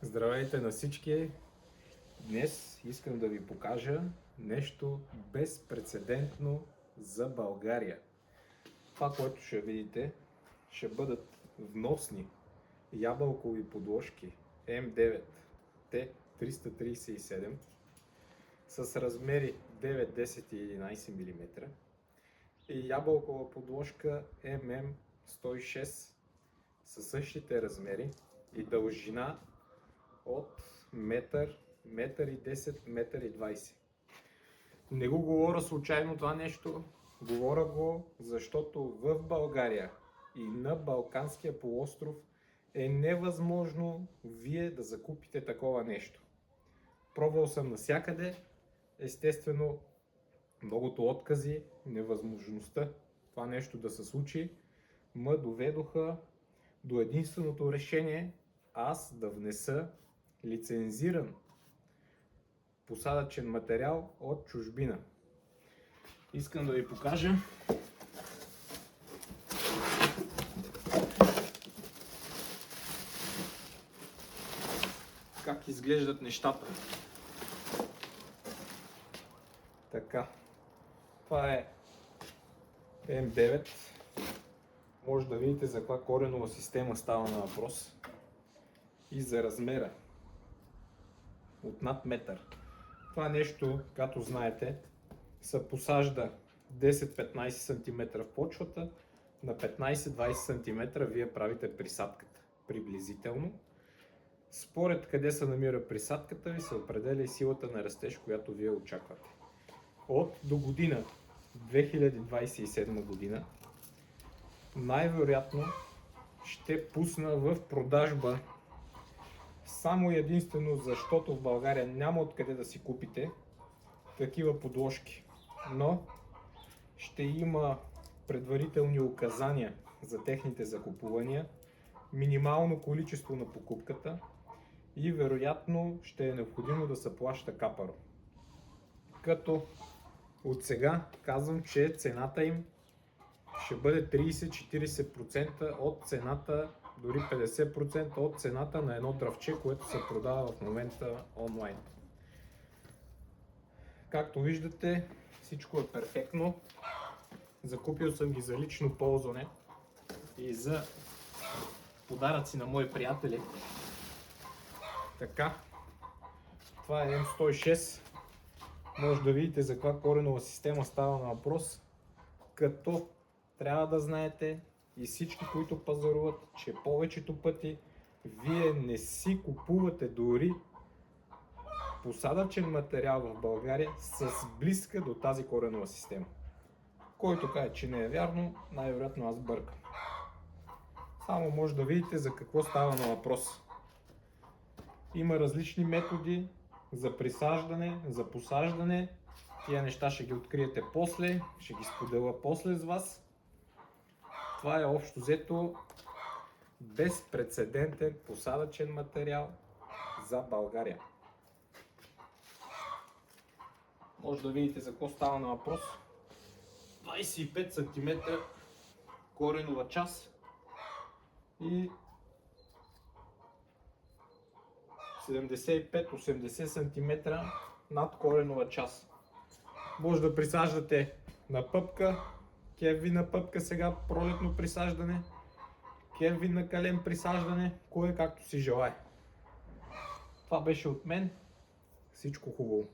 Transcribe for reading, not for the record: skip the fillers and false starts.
Здравейте на всички! Днес искам да ви покажа нещо безпрецедентно за България. Това, което ще видите, ще бъдат вносни ябълкови подложки М9 Т337 с размери 9, 10 и 11 мм и ябълкова подложка ММ106 със същите размери и дължина от метър, метър и 10, метър и 20. Не го говоря случайно това нещо, говоря го, защото в България и на Балканския полуостров е невъзможно вие да закупите такова нещо. Пробвал съм навсякъде, естествено многото откази, невъзможността това нещо да се случи, ме доведоха до единственото решение аз да внеса лицензиран посадъчен материал от чужбина. Искам да ви покажа как изглеждат нещата. Така, това е М9. Може да видите за каква коренова система става на въпрос и за размера от над метър. Това нещо, както знаете, се посажда 10-15 см в почвата, на 15-20 см вие правите присадката приблизително. Според къде се намира присадката ви се определя и силата на растеж, която вие очаквате. От до година, 2027 година, най-вероятно ще пусна в продажба само и единствено защото в България няма откъде да си купите такива подложки. Но ще има предварителни указания за техните закупувания, минимално количество на покупката и вероятно ще е необходимо да се плаща капаро. Като от сега казвам, че цената им ще бъде 30-40% от цената, дори 50% от цената на едно дръвче, което се продава в момента онлайн. Както виждате, всичко е перфектно. Закупил съм ги за лично ползване и за подаръци на мои приятели. Така, това е М106. Може да видите за каква коренова система става на въпрос, като трябва да знаете и всички, които пазаруват, че повечето пъти вие не си купувате дори посадъчен материал в България с близка до тази коренова система. Който каже, че не е вярно, най-вероятно аз бъркам. Само може да видите за какво става на въпрос. Има различни методи за присаждане, за посаждане. Тия неща ще ги откриете после, ще ги споделя после с вас. Това е общо взето безпрецедентен посадъчен материал за България. Може да видите за какво става на въпрос. 25 см коренова част и 75-80 см над коренова част. Може да присаждате на пъпка, кевви на пъпка сега пролетно присаждане, кевви на кален присаждане, кое както си желае. Това беше от мен. Всичко хубаво.